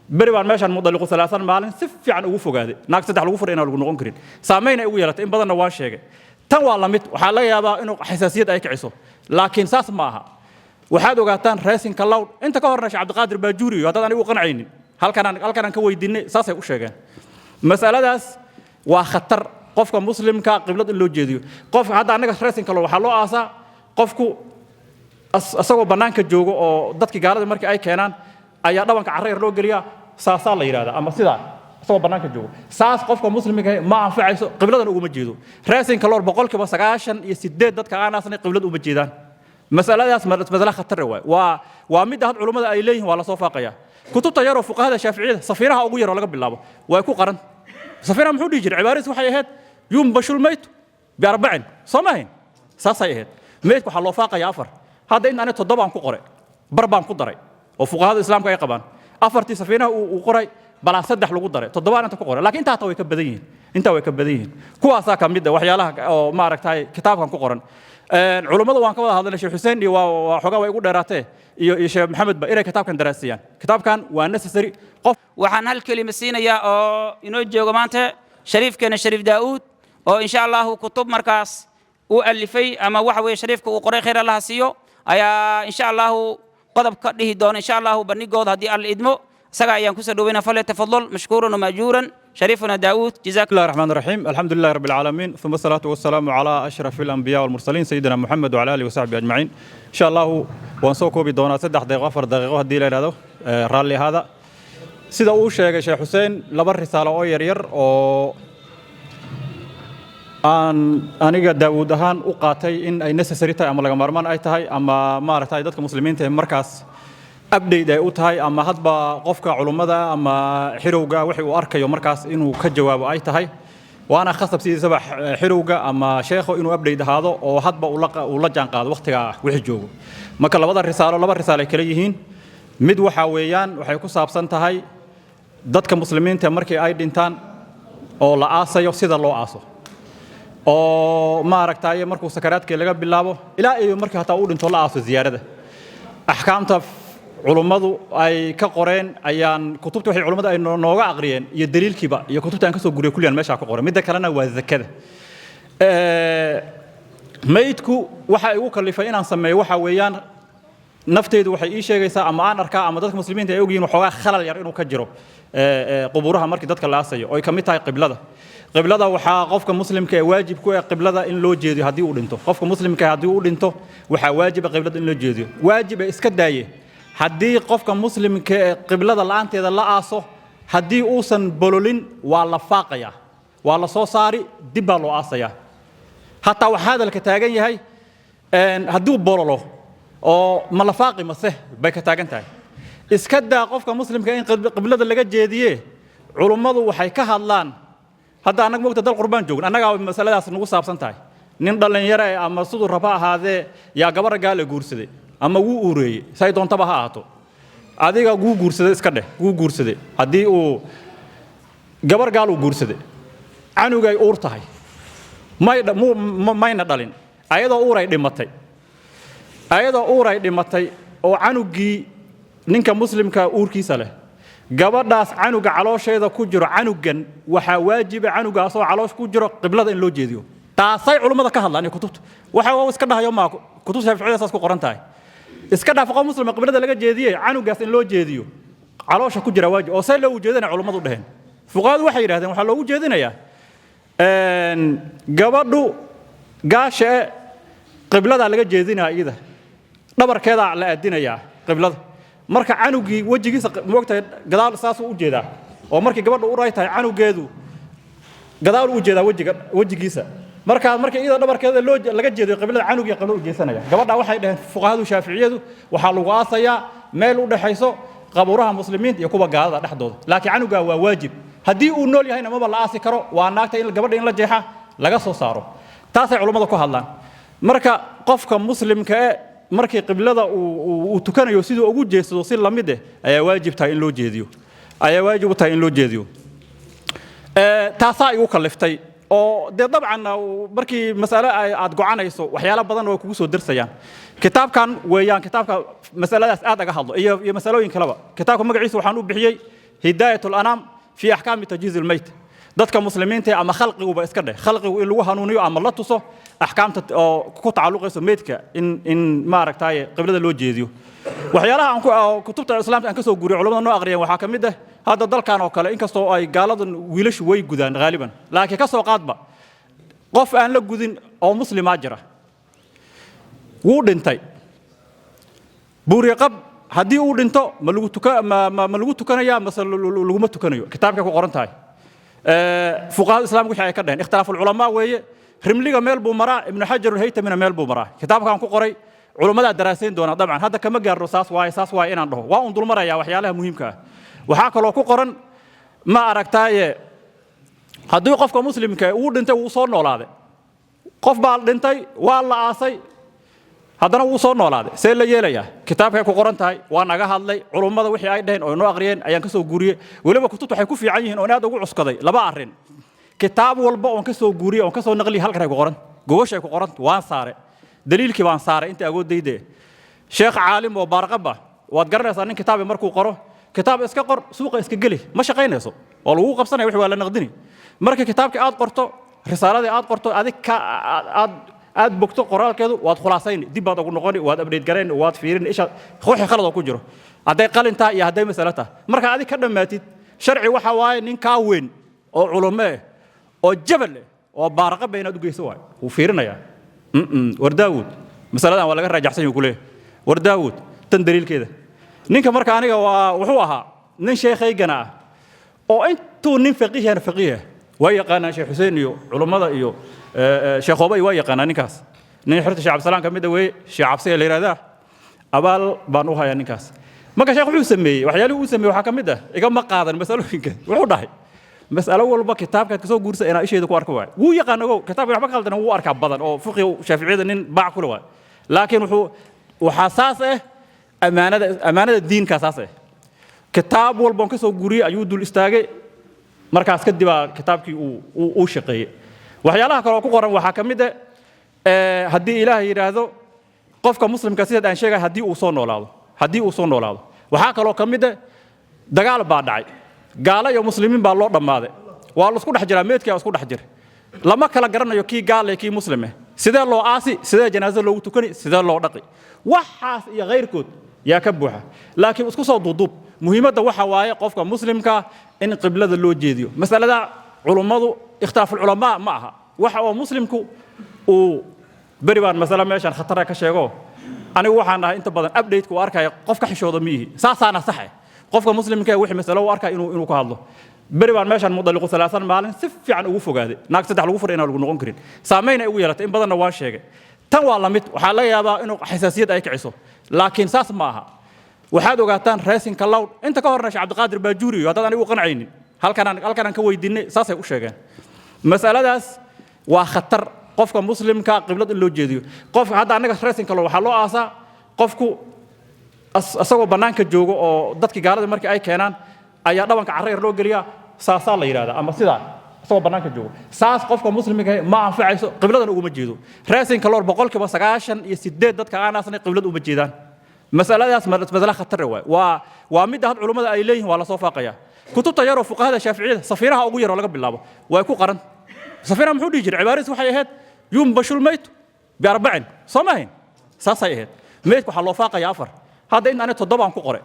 bari baan meeshan mudalliqu salaasan maalin si fiican ugu fogaaday naag saddex lagu furay inaan lagu noqon karin saameyn ay ugu yeelatay in badanna waan sheegay tan waa la mid waxaa laga yaabaa inuu xasaasiyad ay kiciso laakiin saas ma aha waxaad ogaataan racing cloud inta ka horna Sheekh Cabdiqaadir Baajuuri haddaan anigu qancaynin halkan ka weydiinay saas ay u sheegeen mas'aladaas waa khatar qofka muslimka qiblad in loo jeediyo qof hadda anaga racing cloud waxa loo aasaa qofku asagoo banaanka joogo oo dadkii gaalada markii ay keenaan ayaa dhabanka carreer loo geliyaa saasaa la yiraahdaa ama sidaa asagoo banaanka joogo saas qofka muslimka ma anfacayso qibladan ugu ma jeedo racing cloud boqolkiiba 98 dadka aanaasna qiblad uma jeedaan مسألة مسألة خطر ومد هاد علماء أي ليه ولا صوفا قيا كتب تجارب فقهاء الشافعية صفيرها أو غيره ولا قبل الله ويكون قرن صفيرها محود يجري عبارة وحي هاد يوم بشر الميت بأربعين صماهين ساسا يهد ميت كحلو فاقة يافر هذا إن أنا تضبع كقرأ بربع كقرأ وفقهاء الإسلام كي قبان أفرتي سفينة وقرأ بلا صدح لو قدرة تضبع أنت كقرأ لكن أنت هتوي كبدين أنت ويكبدين كواسا كم مدة وحيالها ما عرفت هاي كتابهم كقرن علماء وان كودا هذا الشيخ حسين وحوغا way ugu dheeraatay iyo Sheekh Maxamed ba inay kitaabkan daraasiyaan kitaabkan waa necessary qof waxaan hal kelima siinaya oo inoo joogo maanta shariifkeena Shariif Daawud oo insha Allah kutub markaas uu alifay ama waxa weey shariifka uu qoray khayr Allah siiyo ayaa insha Allah qodob ka dhihi doona insha Allah banigood hadii alla idmo isaga ayaan ku soo dhaweynaa fal tafadhal mashkuuran wa maajuuran شريفنا داود جزاك الله الرحمن الرحيم الحمد لله رب العالمين ثم الصلاة والسلام على أشرف الأنبياء والمرسلين سيدنا محمد وعلى آله وصحبه أجمعين إن شاء الله وانسوكو بدونا 3 دقائق 4 دقائق هدي لي هذا رالي هذا سيدا أول شيء شيخ حسين لبر رسالة أو يرير أو أنا داود هان أقاتي إن أي نسسريتا أما لغا مرمان أي تهي أما ما رتاي دادك مسلمين تهي مركز أبدي أو تهي أما هدبا قفك علماء أما حروقة وحي وأركي ومركز إنه كجواب أي تهي وأنا خاصة بسيدي سبح حروقة أما شيخه إنه أبدي هذا وهدبا ولجان قاد وقتها وحي جوجو ما كان لبدا الرسالة لبدا الرسالة كليهين مد وحاويان وحيكون صابسان تهي دادك مسلمين تهي مركي أي دينتان أو لا آسا يوسيد الله آسو أو ما ركتاي مركو سكرات كي لغا بالله إلا أي مركي حتى أقول إنتو لا آسو زيادة أحكامته علماء أي كقرين أيان كتبت وحي علماء أي نوع أقرين يدليل كبا يكتبت أن كسو جوري كليان ماشي كقرين مدة كلنا وذكره ميتكو وحي وكلفين عن سمي وحي ويان نفتيد وحي إيش جيسا أما أنا أركع أما دتك مسلمين تيجين وحوا خلل يرينو كجرو قبورها مركي دتك العصية أو كميتها قبلة وحا قفك مسلم كواجب كوا قبلة إن لو جيدي هدي ودنتو قفك مسلم كهدي ودنتو وحا واجب قبلة إن لو جيدي واجب إسكداية haddii qofka muslimka qiblada la'aanteeda la aaso haddii uusan bololin waa la faaqaya waa la soo saari dib baa loo aasaya hatta waxa hadalka taagan yahay hadduu bololo oo ma la faaqi mase bay ka taagan tahay iska daa qofka muslimka in qiblada laga jeediye culimadu waxay ka hadlaan hadda anaga moogta dal qurbaan joogn anaga masaladaas nagu saabsan tahay nin dhalinyaro ama sidoo raba ahaadee yaa gabar gaal guursaday ama wuu ureeyay say doontaba ha ahaato adiga wuu guursaday iska dheh wuu guursaday haddii uu gabar gaal uu guursaday canugay uur tahay mayna dhalin ayadoo uuray dhimatay oo canugii ninka muslimka uurkiisa leh gabadhaas canuga caloosheeda ku jiro canugan waxaa waajiba canugaasoo caloosh ku jiro qiblada in loo jeediyo taasay culimada ka hadlaan kutubta waxa uu iska dhahayo ma kutub shaafiiciyada saas ku qoran tahay iska dhaaf qof muslim qiblada laga jeediyay canugaas in loo jeediyo caloosha ku jira waajib oo say loo jeedinay culimadu dhaheen fuqaadu waxay yiraahdeen waxa loogu jeedinayaa gabadhu gaasha qiblada laga jeedinaa iyada dhabarkeeda la aadinayaa qiblada marka canugii wajigiisa moogtay gadaal saas u jeedaa oo markii gabadhu u raaytay canugeedu gadaal u jeedaa wajigiisa marka iyada dhabarkeeda laga jeediyo qiblada canug iyo qiblada u jeesanaya gabadha waxay dhaheen fuqahaadu shaafiiciyadu waxa lagu aasayaa meel u dhaxayso qabuuraha muslimiinta iyo kuwa gaalada dhaxdooda laakiin canuga waa waajib haddii uu nool yahay ma la aasi karo waa naagta in gabadha in la jeexa laga soo saaro taasay culimadu ku hadlaan marka qofka muslimka markii qiblada uu tukanayo sidoo ugu jeesado si lamid ah ayaa waajib tahay in loo jeediyo taasaa igu kaliftay oo de dabcan markii mas'ala aad go'anayso waxyaalo badan oo kugu soo dirsayaan kitaabkan weeyaan kitaabka mas'aladaas aad aga hadlo iyo mas'alooyin kaleba kitaabka magaciisa waxaan u bixiyay هداية الأنام في أحكام تجهيز الميت dadka muslimiinta ama khalqigu iska dheh khalqigu in lagu hanuuniyo ama la tuso ahkaamta ku tacalluqayso meedka in ma aragtay qiblada loo jeediyo waxyaalaha aan kutubta islaamka aan ka soo guuriyo culimada noo aqriyeen waxa kamid ah hadda dalkan oo kale inkastoo ay gaaladan wiilashu way gudaan gaaliban laakiin ka soo qaadba qof aan la gudin oo muslima jira wuu dhintay buuri qab haddii uu dhinto ma lagu tukanayaa mase laguma tukanayo kitaabka ku qoran tahay فقهاء الإسلام وحي كدهن اختلاف العلماء وهي رمليغا ميل بو مرا ابن حجر الهيثمي ميل بو مرا كتاب كان ku qoray culimada daraaseen doona dabcan hadda kama gaaro saas waay inaan dhaho waa dul maraya waxyaalaha muhiimka ah waxa kale oo ku qoran ma aragtaaye haddii qofka muslimka uu dhintay uu soo noolaaday qof baa dhintay waa la aasay haddana uu soo noolaaday see la yeelayaa kitaabka ku qoran tahay waa naga hadlay culimada wixii ay dhaheen oo noo aqriyeen ayaan ka soo guuriyay waliba kutubtu waxay ku fiican yihiin oo aad ugu cuskaday laba arrin kitaab walba oo ka soo guuriyay oo ka soo naqli halkan ay ku qoran goboshay ku qoran waan saare daliilkii waan saare inta agoodayde sheekh caalim oo barqaba waad garanaysaa nin kitaab markuu qoro kitaab iska qor suuqa iska gali ma shaqaynayso oo lagu qabsanay wixii waa la naqdini marka kitaabka aad qorto risaaladii aad qorto adig ka aad bogto qoraalkeedu waad khulaasayn dib baad ugu noqoni waad update gareyn waad fiirin isha wixii khalad ku jiro haday qalinta iyo haday masalata marka adig ka dhamaatid sharci waxa waaye nin ka weyn oo culumee oo jabal oo baarqa baynaad u geyso waay uu fiirinaya war daawud masaladan waa laga raajaxsan yahay kule war daawud tan daliilkeeda ninka marka aniga waa wuxuu ahaa nin sheekhaygana ah oo intuu nin faqiih waa yaqaan sheekh Xuseen iyo culimada iyo sheekh Obay waa yaqaan ninkaas nin xirta sheekh Abdulsalaam kamid way sheekh Absi la yiraahdaa abaal baan u hayaa ninkaas marka sheekh wuxuu sameeyay waxyaalaha uu sameeyay waxa kamid ah iga ma qaadan masalooyinka wuxuu dhahay mas'alo walba kitaabka ka soo guursa inaa isheedu ku arko waay wuu yaqaan ogow kitaabka waxba qaldan wuu arkaa badan oo fiqhi shaafiicida nin baac kula waay laakiin waxa saas ah amaanada diinka saas ah kitaab walba ka soo guuriyay ayuu dul istaagay markaas ka dib kitaabkii uu shaqeeyay waxyaalaha kale oo ku qoran waxa kamid ah haddii ilaahay yiraahdo qofka muslimka sida aan sheegay haddii uu soo noolaado waxa kale oo kamid ah dagaal baa dhacay gaala iyo muslimiin baa loo dhamaaday waa la isku dhex jiraa meedkii isku dhex jir lama kala garanayo kii gaal iyo kii muslim ah sidee loo aasi sidee janaaso loogu tukani sidee loo dhaqi waxaas iyo غيرkood yaa ka buuxa laakiin isku soo duuduub muhiimadda waxa waaye qofka muslimka in qiblada loo jeediyo masalada culimadu ikhtilaaf ulama ma aha waxa oo muslimku uu bari baan masala meeshan khatar ka sheego anigu waxaan ahay inta badan update ku arkay qof ka xishooda miihi saasaana sax ah qofka muslimka wixii mas'alo uu arkay inuu ka hadlo bari baan meeshan mudalliqo 3 maalin si fiican ugu fogaaday naag saddex lagu furay inaan lagu noqon karin saameyn ay ugu yeelatay in badanna waan sheegay tan waa la mid waxa laga yaabaa inuu xasaasiyad ay kiciso laakiin saas ma aha waxaad ogaataan racing cloud inta ka horna Sheekh Cabdiqaadir Baajuuri hadaan anigu qanacaynin halkan ka weydiinay saas ay u sheegeen mas'aladaas waa khatar qofka muslimka qiblad in loo jeediyo qof hadda anaga racing cloud waxa loo aasaa qofku asagoo banaanka joogo oo dadkii gaalada markii ay keenaan ayaa dhabanka carreer loo geliyaa saasaa la yiraahdaa ama sidaa asagoo banaanka joogo saas qofka muslimka ma anfacayso qibladan ugu ma jeedo racing cloud 98% dadka aanaasna qiblad uma jeedaan مسألة مسألة خطر waa mid ahad culimada ay leeyihiin waa la soo faaqaya kutubta yar oo fuqahada shaafiiciyada safiiraha ugu yar oo laga bilaabo way ku qaran safiiraha muxuu dhigi jiray cibaaradiis waxay ahayd yum bashul mayt bi 40 samayn saasay ahayd meedku waxa loo faaqaya afar hadda in aan 7 aan ku qoray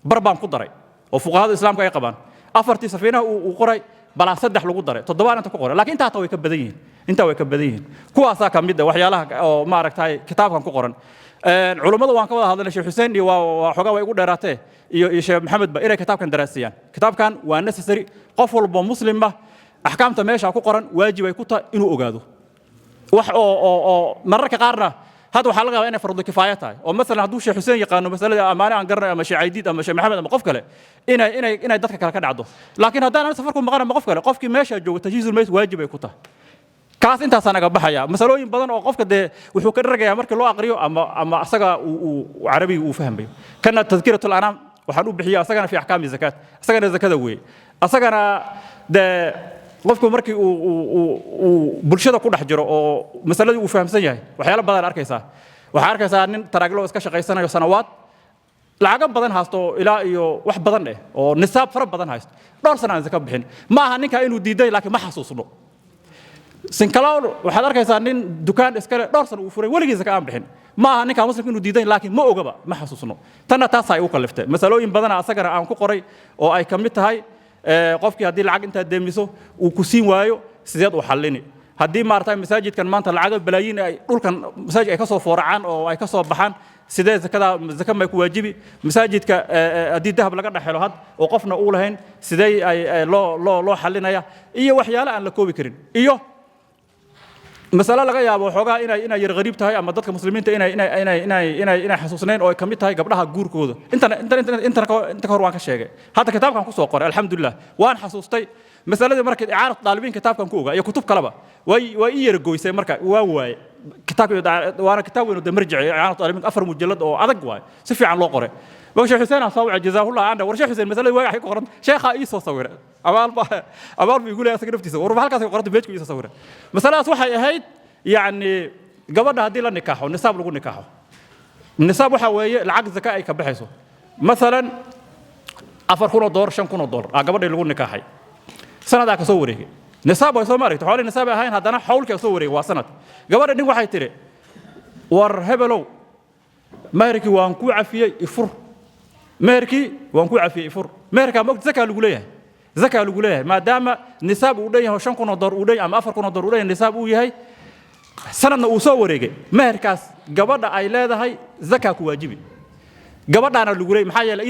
bar baan ku daray oo fuqahada islaamka ay qabaan afartii safiinaha uu qoray bala 3 lagu daray 7 inta ku qoray laakiin inta way ka badan yihiin kuwaasa ka mid ah waxyaalaha oo ma aragtay kitaabkan ku qoran culimadu waan ka wada hadalnay Sheekh Xuseen iyo waa xogaa way ugu dheeraatay iyo Sheekh Maxamed ba inay kitaabkan daraasiyaan kitaabkan waa necessary qof walba muslim ah ahkaamta meesha ku qoran waajib ay ku tahay inuu ogaado wax oo mararka qaarna hada waxa laga yaabaa inay fardu kifaaya tahay oo mesela haduu Sheekh Xuseen yaqaano masalada amaana aan garanay ama Sheekh Aydiid ama Sheekh Maxamed ama qof kale inay dadka kale ka dhacdo laakiin haddaan safarku maqan ama qof kale qofkii meesha joogo tajhiizul mayt waajib ay ku tahay kaas intaas anaga baxaya masalooyin badan oo qofka de wuxuu ka dhargaya markii loo aqriyo ama asaga uu carabiga uu fahmayo kana tadhkiratul anam waxaan u bixiyaa asagana fi ahkaami zakat asagana zakada weey asagana de qofku markii uu bulshada ku dhex jiro oo masaladii uu fahamsan yahay waxyaalo badan arkaysaa waxa arkaysaa nin taraaglo iska shaqaysanayo sanawaad lacaga badan haasto ilaa iyo wax badan oo nisaab fara badan haysto dhowr sano aan zaka bixin ma aha ninka inuu diiday laakiin ma xasuusno sinkalow waxaad arkaysaa nin dukaan iskale dhowr sano uu furay weligiis zaka aan bixin ma aha ninka muslimka inuu diiday laakiin ma ogaba ma xasuusno tanna taas ay u kaliftay masalooyin badan asagana aan ku qoray oo ay kamid tahay qofkii haddii lacag intaa deemiso uu ku siin waayo sideed u xallini haddii maartay masaajidkan maanta lacaga balaayiin ay dhulkan masaajid ay ka soo fooracaan oo ay ka soo baxaan sidee zaka may ku waajibi masaajidka haddii dahab laga dhaxelo had oo qofna uu lahayn sidee ay loo xalinaya iyo waxyaalo aan la koobi karin iyo mas'ala laga yaabo xogaa inay yar qariib tahay ama dadka muslimiinta inay xasuusnayn oo ay kamid tahay gabdhaha guurkooda inta ka hor waan ka sheegay hadda kitaabkan ku soo qoray alxamdulillah waan xasuustay masaladii markii icaarad daalibiin kitaabkan ku ogaa iyo kutub kaleba way yar gooysay marka waa waay وانا كتاب وينو مرجع يعني طالبين افر مجلد او ادق واي si fiican loo qoray sheekh Xuseen Asaawi jazaahullah anda war sheekh Xuseen mas'alada way ku qoran sheekha ii soo sawira abaal bi gulay asaga naftiisa war halkaas ay qorantay beejku ii soo sawira mas'aladaas waxay ahayd yani gabadha hadii la nikaaxo nisaab lagu nikaaxo nisaab waxa weeye lacag zaka ay ka baxayso مثلا $4,000 $5,000 gabadha lagu nikaaxay sanada ka soo wareegay nisaab way soo maarayto xoolo nisaab ahayn hadana xawlka soo wareegay waa sanad gabadha nin waxay tiri war hebelow meherkii waan ku cafiyay ifur meherkii waan ku cafiyay ifur meherka ma zaka lagu leeyahay maadaama nisaab uu dhanyahay $5,000 uu dhanyahay ama $4,000 uu dhanyahay nisaab uu yahay sanadna uu soo wareegay meherkaas gabadha ay leedahay zaka ku waajibi gabadhaana lagu leeyahay maxaa yeelay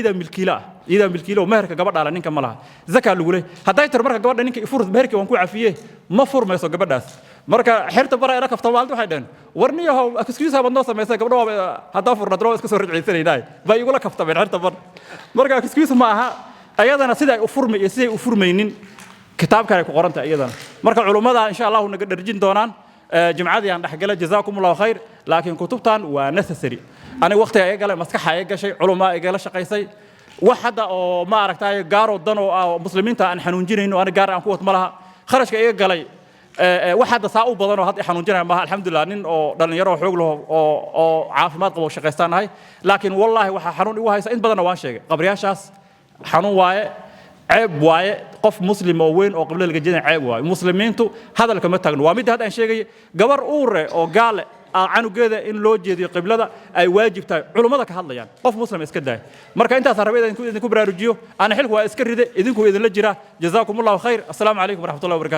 ida milkiila meherka gabadha ninka ma laha zaka lagu leeyahay haday tir marka gabadha ninka ifur meherkii waan ku cafiyay ma furmayso gabadhaas marka xirta bara ila kafta waaldu waxay dheen warniyahow excuse baad noo sameysay gabadha hadaa furna daro iska soo rajciisanaynaay bay igula kaftameen xirta bar marka excuse ma aha ayadana sida ay u furmay iyo sida ay u furmaynin kitaabka ay ku qoranta ayadana marka culimada insha Allah naga dharjin doonaan jumcadii aan dhaxgala jazaakumullahu khayr laakiin kutubtan waa necessary ani waqti ay galay maskaxa ay gashay culimo ay gala shaqaysay wax hada oo ma aragtay gaaro dan oo muslimiinta aan xanuunjinayno aan gaar aan ku wad malaha kharashka ay galay واحد ساعة بدن وهذا حنونجنا ما الحمد لله نين أو دلنيرو حقوق له أو عافمات قبل شقيستان هاي لكن والله وحنون وهاي إن بدنا واشيء قبرياشاس حنون واي عيب واي قف مسلم أو وين أو قبل الجنة عيب واي مسلمين تو هذا اللي كم تغنوا وامد هذا الشيء جبر أور أو قال عنو كذا إن لو جدي قبل هذا أي واجب تاع علماء هذا يعني قف مسلم إسكده مركا أنت صار بيدا إنكم برا رجيو أنا حلو إسكر إذا إذنكم إذا لجرا جزاكم الله خير السلام عليكم ورحمة الله وبركاته